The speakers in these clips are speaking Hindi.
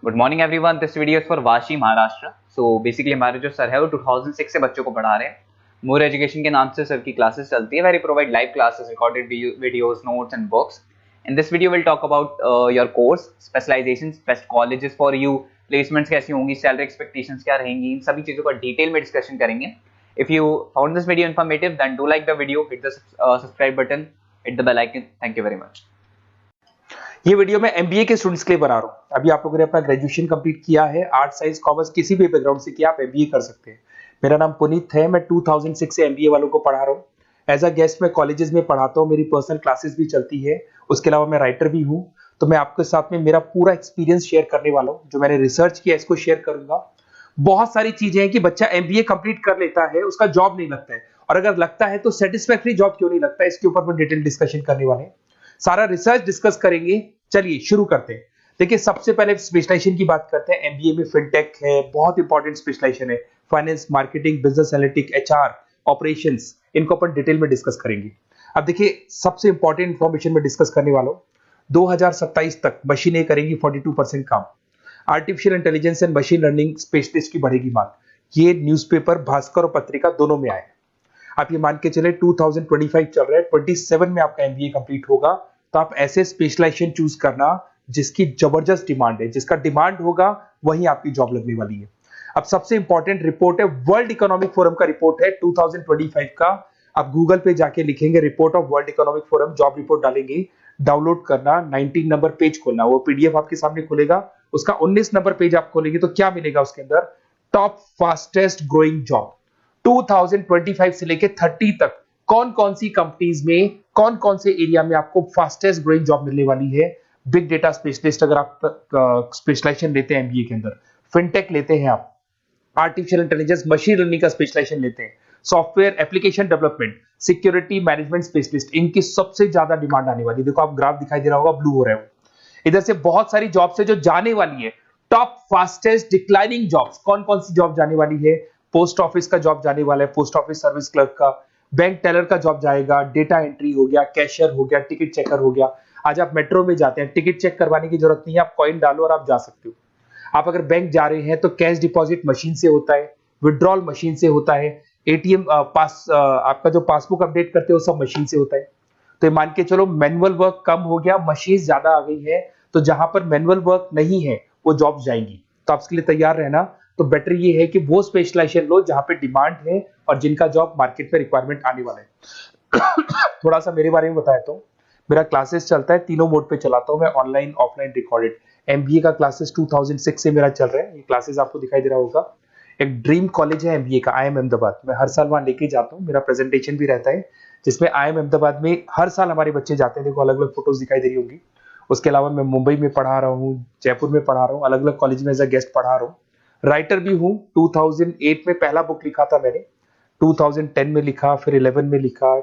Good morning everyone, this video is for Vashi Maharashtra. So basically हमारे जो सर है वो 2006 से बच्चों को पढ़ा रहे हैं। मोर एजुकेशन के नाम से सर की क्लासेस चलती है, very provide live classes, recorded videos, notes and books. In this video will talk about your course, specialization, best colleges for you, placements कैसी होंगी, सैलरी एक्सपेक्टेशंस क्या रहेंगी, इन सभी चीजों का डिटेल में डिस्कशन करेंगे। If you found this video informative then do like the video, hit the subscribe button, hit the bell icon. Thank you very much. ये वीडियो मैं एमबीए के स्टूडेंट्स के लिए बना रहा हूँ। अभी आप लोगों ने अपना ग्रेजुएशन कंप्लीट किया है, आर्ट साइंस कॉमर्स किसी भी बैकग्राउंड से किया, आप एमबीए कर सकते हैं। मेरा नाम पुनीत है, मैं 2006 से एमबीए वालों को पढ़ा रहा हूँ। एज अ गेस्ट मैं कॉलेजेस में पढ़ाता हूँ, मेरी पर्सनल क्लासेस भी चलती है। उसके अलावा मैं राइटर भी हूँ। तो मैं आपके साथ में मेरा पूरा एक्सपीरियंस शेयर करने वाला हूँ, जो मैंने रिसर्च किया इसको शेयर करूंगा। बहुत सारी चीजें हैं कि बच्चा एमबीए कंप्लीट कर लेता है, उसका जॉब नहीं लगता है, और अगर लगता है तो सेटिस्फैक्टरी जॉब क्यों नहीं लगता है, इसके ऊपर मैं डिटेल डिस्कशन करने वाले हैं। सारा रिसर्च डिस्कस करेंगे। चलिए शुरू करते हैं। देखिए, सबसे पहले स्पेशलाइजेशन की बात करते हैं। एमबीए में फिनटेक है, बहुत इंपॉर्टेंट स्पेशलाइजेशन है। Finance, marketing, business analytic, HR, operations, इनको अपन डिटेल में डिस्कस करेंगे। अब देखिए, सबसे इंपॉर्टेंट इंफॉर्मेशन में डिस्कस करने वाला हूं। 2027 तक मशीनें करेंगी 42% काम। Artificial intelligence and machine learning specialist की बढ़ेगी मांग। ये न्यूज़पेपर, भास्कर और पत्रिका दोनों में आए। आप ये मान के चले 2025 चल रहा है, 27 में आपका एमबीए कंप्लीट होगा। तो आप ऐसे स्पेशलाइजेशन चूज करना जिसकी जबरदस्त डिमांड है, जिसका डिमांड होगा वही आपकी जॉब लगने वाली है। अब सबसे इंपॉर्टेंट रिपोर्ट है, वर्ल्ड इकोनॉमिक फोरम का रिपोर्ट है 2025 का। आप गूगल पे जाके लिखेंगे report of world economic forum, job report डालेंगे, डाउनलोड करना, 19 नंबर पेज खोलना, वो पीडीएफ आपके सामने खुलेगा। उसका 19 नंबर पेज आप खोलेंगे तो क्या मिलेगा उसके अंदर? टॉप फास्टेस्ट ग्रोइंग जॉब 2025 से लेके 30 तक कौन कौन सी कंपनीज में, कौन कौन से एरिया में आपको फास्टेस्ट ग्रोइंग जॉब मिलने वाली है। बिग डेटा स्पेशलिस्ट अगर आप स्पेशलाइजेशन लेते हैं एमबीए के अंदर, फिनटेक लेते हैं आप, आर्टिफिशियल इंटेलिजेंस मशीन लर्निंग का स्पेशलाइजेशन लेते हैं, software application development, security management specialist, इनकी सबसे ज्यादा डिमांड आने वाली है। देखो, आप ग्राफ दिखाई दे रहा होगा, ब्लू हो रहा है। इधर से बहुत सारी जॉब्स है जो जाने वाली है। टॉप फास्टेस्ट डिक्लाइनिंग जॉब्स, कौन कौन सी जॉब जाने वाली है? पोस्ट ऑफिस का जॉब जाने वाला है, पोस्ट ऑफिस सर्विस क्लर्क का, बैंक टेलर का जॉब जाएगा, डेटा एंट्री हो गया, कैशियर हो गया, टिकट चेकर हो गया। आज आप मेट्रो में जाते हैं, टिकट चेक करवाने की जरूरत नहीं है, आप कॉइन डालो और आप जा सकते हो। आप अगर बैंक जा रहे हैं तो कैश डिपॉजिट मशीन से होता है, विड्रॉल मशीन से होता है, एटीएम आपका जो पासबुक अपडेट करते हो सब मशीन से होता है। तो ये मान के चलो मैनुअल वर्क कम हो गया, मशीन ज्यादा आ गई है। तो जहां पर मैनुअल वर्क नहीं है वो जॉब जाएंगी। तो आप इसके लिए तैयार रहना। तो बेटर ये है कि वो स्पेशलाइजेशन लो जहां पे डिमांड है और जिनका जॉब मार्केट में रिक्वायरमेंट आने वाला है। थोड़ा सा मेरे बारे में बताया तो मेरा क्लासेस चलता है, तीनों मोड पे चलाता हूं मैं, ऑनलाइन, ऑफलाइन, रिकॉर्डेड। एमबीए का क्लासेस 2006 से मेरा चल रहा है। ये क्लासेस आपको दिखाई दे रहा होगा। एक ड्रीम कॉलेज है एमबीए का, IIM अहमदाबाद। मैं हर साल वहां लेके जाता हूँ, मेरा प्रेजेंटेशन भी रहता है, जिसमें IIM अहमदाबाद में हर साल हमारे बच्चे जाते हैं। देखो, अलग अलग फोटोज दिखाई दे रही होंगी। उसके अलावा मैं मुंबई में पढ़ा रहा हूँ, जयपुर में पढ़ा रहा हूँ, अलग अलग कॉलेज में एज अ गेस्ट पढ़ा रहा हूँ। राइटर भी हूँ। 2008 में पहला बुक लिखा था मैंने, 2010 में लिखा, फिर 11 में लिखा।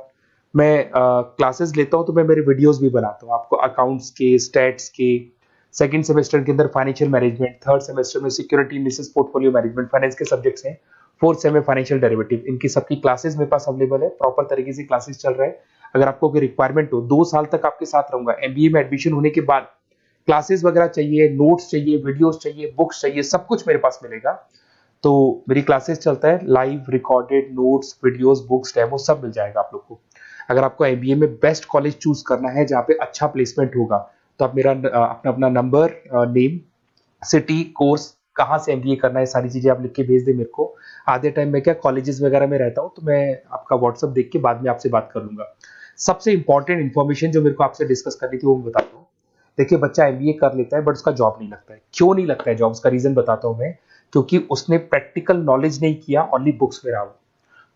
मैं क्लासेस लेता हूँ तो मैं मेरे वीडियोस भी बनाता हूँ आपको, अकाउंट्स के, स्टैट्स के। सेकंड सेमेस्टर के अंदर फाइनेंशियल मैनेजमेंट, थर्ड सेमेस्टर में security analysis, portfolio management, finance के सब्जेक्ट्स हैं। फोर्थ सेम में फाइनेंशियल डेरिवेटिव। इनकी सबकी क्लासेस मेरे पास अवेलेबल है, प्रॉपर तरीके से क्लासेस चल रहा है। अगर आपको कोई रिक्वायरमेंट हो, 2 साल तक आपके साथ रहूंगा। एमबीए में एडमिशन होने के बाद क्लासेस वगैरह चाहिए, नोट्स चाहिए, वीडियोस चाहिए, बुक्स चाहिए, सब कुछ मेरे पास मिलेगा। तो मेरी क्लासेस चलता है, live, recorded, notes, videos, books, demo सब मिल जाएगा आप लोग को। अगर आपको एमबीए में बेस्ट कॉलेज चूज करना है जहाँ पे अच्छा प्लेसमेंट होगा, तो आप मेरा अपना नंबर, नेम, सिटी, कोर्स, कहाँ से एमबीए करना है, सारी चीजें आप लिख के भेज दे मेरे को। आधे टाइम में क्या कॉलेजेस वगैरह में रहता हूँ, तो मैं आपका व्हाट्सएप देख के बाद में आपसे बात कर लूंगा। सबसे इंपॉर्टेंट इन्फॉर्मेशन जो मेरे को आपसे डिस्कस करनी थी वो मैं बताता हूँ। देखिए, बच्चा एमबीए कर लेता है बट उसका जॉब नहीं लगता है। क्यों नहीं लगता है जॉब? उसका रीजन बताता हूँ मैं। क्योंकि उसने प्रैक्टिकल नॉलेज नहीं किया, ओनली बुक्स में रहा हो।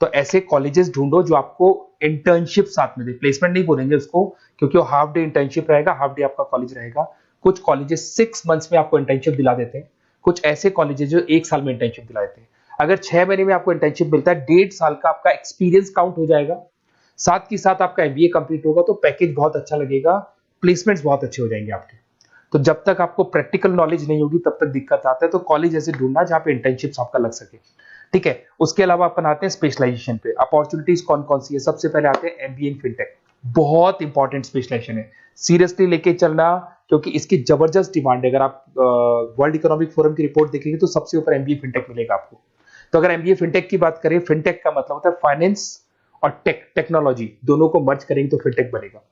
तो ऐसे कॉलेजेस ढूंढो जो आपको इंटर्नशिप साथ में दे। प्लेसमेंट नहीं बोलेंगे उसको, क्योंकि वो हाफ डे इंटर्नशिप रहेगा, हाफ डे आपका कॉलेज रहेगा। कुछ कॉलेजेस 6 मंथ्स में आपको इंटर्नशिप दिला देते हैं, कुछ ऐसे कॉलेजेस जो 1 साल में इंटर्नशिप दिला देते हैं। अगर 6 महीने में आपको इंटर्नशिप मिलता है, 1.5 साल का आपका एक्सपीरियंस काउंट हो जाएगा। साथ ही साथ आपका एमबीए कंप्लीट होगा तो पैकेज बहुत अच्छा लगेगा, प्लेसमेंट्स बहुत अच्छे हो जाएंगे आपके। तो जब तक आपको प्रैक्टिकल नॉलेज नहीं होगी तब तक दिक्कत आता है। तो कॉलेज ऐसे ढूंढना जहां पे इंटर्नशिप्स आपका लग सके। ठीक है, उसके अलावा अपन आते हैं स्पेशलाइजेशन पे। अपॉर्चुनिटीज कौन कौन सी है? सबसे पहले आते हैं एमबीए इन फिनटेक। बहुत इंपॉर्टेंट स्पेशलाइजेशन है, सीरियसली लेके चलना। क्योंकि इसकी जबरदस्त डिमांड है। अगर आप वर्ल्ड इकोनॉमिक फोरम की रिपोर्ट देखेंगे तो सबसे ऊपर एमबीए फिनटेक मिलेगा आपको। तो अगर एमबीए फिनटेक की बात करें, फिनटेक का मतलब होता है फाइनेंस और टेक्नोलॉजी दोनों को मर्ज करेंगे तो फिनटेक बनेगा।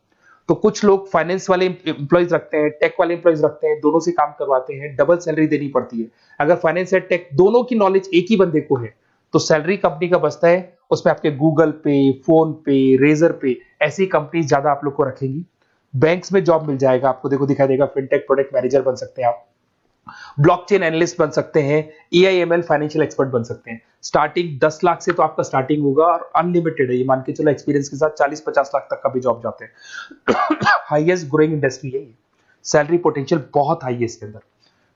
तो कुछ लोग फाइनेंस वाले एम्प्लॉइज रखते हैं, टेक वाले एम्प्लॉइज रखते हैं, दोनों से काम करवाते हैं, डबल सैलरी देनी पड़ती है। अगर फाइनेंस या टेक दोनों की नॉलेज एक ही बंदे को है तो सैलरी कंपनी का बचता है, उसमें आपके गूगल पे, फोन पे, रेजर पे ऐसी कंपनी ज्यादा आप लोग को रखेंगी। बैंक्स में जॉब मिल जाएगा आपको, देखो दिखाई देगा, फिनटेक प्रोडक्ट मैनेजर बन सकते हैं आप, ब्लॉकचेन एनालिस्ट बन सकते हैं, एआईएमएल फाइनेंशियल एक्सपर्ट बन सकते हैं। स्टार्टिंग 10 लाख से तो आपका स्टार्टिंग होगा और अनलिमिटेड है, ये मान के चलो एक्सपीरियंस के साथ 40-50 लाख तक का भी जॉब जाते हैं। हाईएस्ट ग्रोइंग इंडस्ट्री है ये, सैलरी पोटेंशियल बहुत हाई है इसके अंदर।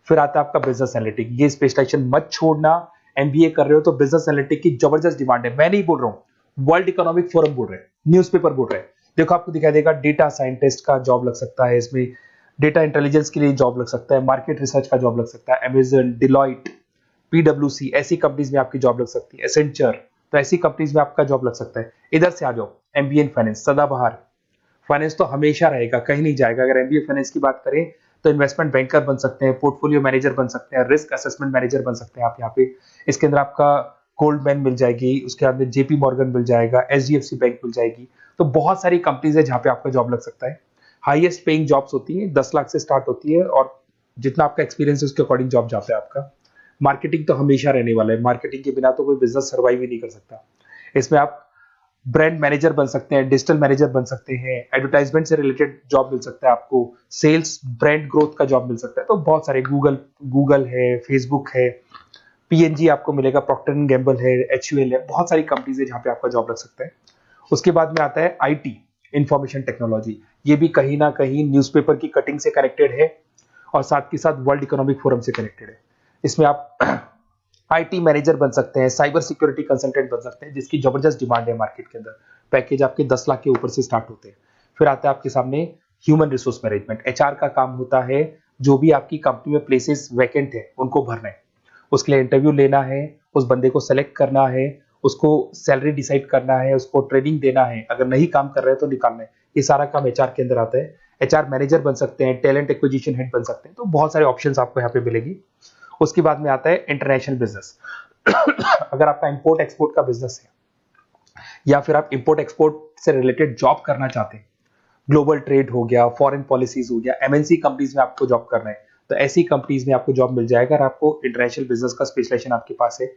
फिर आता है आपका बिजनेस एनालिटिक, ये स्पेशलाइजेशन मत छोड़ना। एमबीए कर रहे हो तो बिजनेस एनालिटिक की जबरदस्त डिमांड है। मैं नहीं बोल रहा हूं, वर्ल्ड इकोनॉमिक फोरम बोल रहे हैं, न्यूज़पेपर बोल रहे हैं। देखो आपको दिखाई देगा, डेटा साइंटिस्ट का जॉब लग सकता है इसमें, डेटा इंटेलिजेंस के लिए जॉब लग सकता है, मार्केट रिसर्च का जॉब लग सकता है, अमेजन, डिलॉइट, पीडब्ल्यूसी ऐसी कंपनीज में आपकी जॉब लग सकती है, एसेंचर, तो ऐसी कंपनीज में आपका जॉब लग सकता है। इधर से आ जाओ, एमबीए इन फाइनेंस सदाबहार, फाइनेंस तो हमेशा रहेगा, कहीं नहीं जाएगा। अगर एमबीए फाइनेंस की बात करें तो इन्वेस्टमेंट बैंकर बन सकते हैं, पोर्टफोलियो मैनेजर बन सकते हैं, रिस्क असेसमेंट मैनेजर बन सकते हैं आप यहाँ पे। इसके अंदर आपका गोल्डमैन मिल जाएगी, उसके बाद में जेपी मॉर्गन मिल जाएगा, एचडीएफसी बैंक मिल जाएगी। तो बहुत सारी कंपनीज है जहाँ पे आपका जॉब लग सकता है। हाईएस्ट पेइंग जॉब्स होती है, 10 लाख से स्टार्ट होती है और जितना आपका एक्सपीरियंस है उसके अकॉर्डिंग जॉब जाता है आपका। मार्केटिंग तो हमेशा रहने वाला है, मार्केटिंग के बिना तो कोई बिजनेस सर्वाइव ही नहीं कर सकता। इसमें आप ब्रांड मैनेजर बन सकते हैं, डिजिटल मैनेजर बन सकते हैं, एडवर्टाइजमेंट से रिलेटेड जॉब मिल सकता है आपको, सेल्स ब्रांड ग्रोथ का जॉब मिल सकता है। तो बहुत सारे गूगल है, फेसबुक है, पीएनजी आपको मिलेगा, प्रॉक्टर एंड गैम्बल है, एचयूएल है, बहुत सारी कंपनीज है जहाँ पे आपका जॉब लग सकता है। उसके बाद में आता है आईटी, इंफॉर्मेशन टेक्नोलॉजी। ये भी कहीं ना कहीं न्यूज़पेपर की कटिंग से कनेक्टेड है और साथ के साथ वर्ल्ड इकोनॉमिक फोरम से कनेक्टेड है। इसमें आप आईटी मैनेजर बन सकते हैं, साइबर सिक्योरिटी कंसल्टेंट बन सकते हैं, जिसकी जबरदस्त डिमांड है मार्केट के अंदर। पैकेज आपके 10 लाख के ऊपर से स्टार्ट होते हैं। फिर आता है आपके सामने ह्यूमन रिसोर्स मैनेजमेंट, एचआर का काम होता है, जो भी आपकी कंपनी में प्लेसेस वैकेंट है उनको भरना है, उसके लिए इंटरव्यू लेना है, उस बंदे को सेलेक्ट करना है, उसको सैलरी डिसाइड करना है, उसको ट्रेनिंग देना है, अगर नहीं काम कर रहे हैं तो निकालना है। ये सारा काम एचआर के अंदर आता है। एचआर मैनेजर बन सकते हैं, टैलेंट एक्विजिशन हेड बन सकते हैं, तो बहुत सारे ऑप्शंस आपको यहाँ पे मिलेगी। उसके बाद में आता है इंटरनेशनल बिजनेस। अगर आपका इंपोर्ट एक्सपोर्ट का बिजनेस है या फिर आप इंपोर्ट एक्सपोर्ट से रिलेटेड जॉब करना चाहते हैं, ग्लोबल ट्रेड हो गया, फॉरेन पॉलिसीज हो गया, एमएनसी कंपनीज में आपको जॉब करना है, तो ऐसी कंपनीज में आपको जॉब मिल जाएगा। अगर आपको इंटरनेशनल बिजनेस का स्पेशलाइजेशन आपके पास है,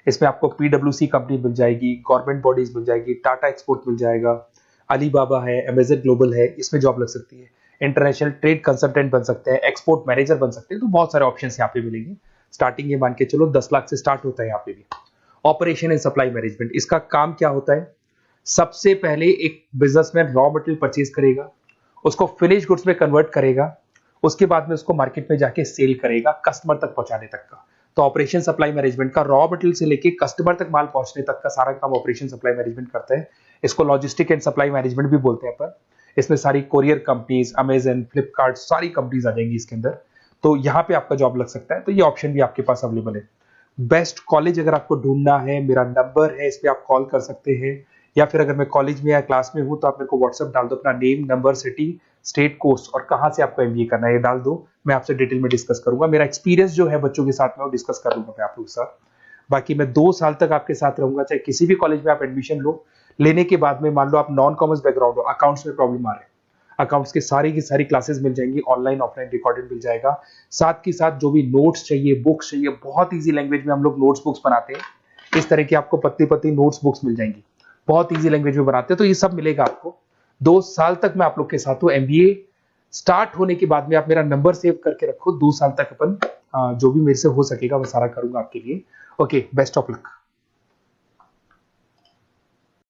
इसमें आपको पीडब्ल्यूसी कंपनी मिल जाएगी, गवर्नमेंट बॉडीज मिल जाएगी, टाटा एक्सपोर्ट मिल जाएगा, अलीबाबा है, अमेजन ग्लोबल है, इसमें जॉब लग सकती है। इंटरनेशनल ट्रेड कंसल्टेंट बन सकते हैं, एक्सपोर्ट मैनेजर बन सकते हैं, तो बहुत सारे ऑप्शंस यहाँ पे मिलेंगे। स्टार्टिंग ये मान के चलो 10 लाख से स्टार्ट होता है यहाँ पे भी। ऑपरेशन एंड सप्लाई मैनेजमेंट, इसका काम क्या होता है? सबसे पहले एक बिजनेसमैन रॉ मटेरियल परचेज करेगा, उसको फिनिश गुड्स में कन्वर्ट करेगा, उसके बाद में उसको मार्केट में जाके सेल करेगा कस्टमर तक पहुंचाने तक का। तो ऑपरेशन सप्लाई मैनेजमेंट का रॉ मटेरियल से लेके कस्टमर तक माल पहुंचने तक का सारा काम ऑपरेशन सप्लाई मैनेजमेंट करता है। इसको लॉजिस्टिक एंड सप्लाई मैनेजमेंट भी बोलते हैं अपन। इसमें सारी कोरियर कंपनीज, अमेजन, फ्लिपकार्ट, सारी कंपनीज आ जाएंगी इसके अंदर। तो यहाँ पे आपका जॉब लग सकता है। तो ये ऑप्शन भी आपके पास अवेलेबल है। बेस्ट कॉलेज अगर आपको ढूंढना है, मेरा नंबर है, इस पे आप कॉल कर सकते हैं, या फिर अगर मैं कॉलेज में या क्लास में हूं तो आप मेरे को व्हाट्सएप डाल दो, अपना name, number, city, state, course और कहां से आपको एमबीए करना है ये डाल दो। मैं आपसे डिटेल में डिस्कस करूंगा। मेरा एक्सपीरियंस जो है बच्चों के साथ में वो डिस्कस कर लूंगा मैं आप लोगों के साथ। बाकी मैं 2 साल तक आपके साथ रहूंगा, चाहे किसी भी कॉलेज में आप एडमिशन लो। लेने के बाद में मान लो आप नॉन कॉमर्स बैकग्राउंड हो, अकाउंट्स में प्रॉब्लम आ रहा है, अकाउंट्स की सारी क्लासेस मिल जाएंगी, ऑनलाइन ऑफलाइन रिकॉर्डेड मिल जाएगा। साथ के साथ जो भी नोट्स चाहिए, बुक्स चाहिए, बहुत ईजी लैंग्वेज में हम लोग नोट्स बुक्स बनाते हैं। इस तरह की आपको पत्ती पत्ती नोट्स बुक्स मिल जाएंगी, बहुत ईजी लैंग्वेज में बनाते हैं। तो ये सब मिलेगा आपको। 2 साल तक मैं आप लोग के साथ हूँ। एमबीए स्टार्ट होने के बाद में आप मेरा नंबर सेव करके रखो। 2 साल तक अपन जो भी मेरे से हो सकेगा वो सारा करूंगा आपके लिए। Okay, best of luck.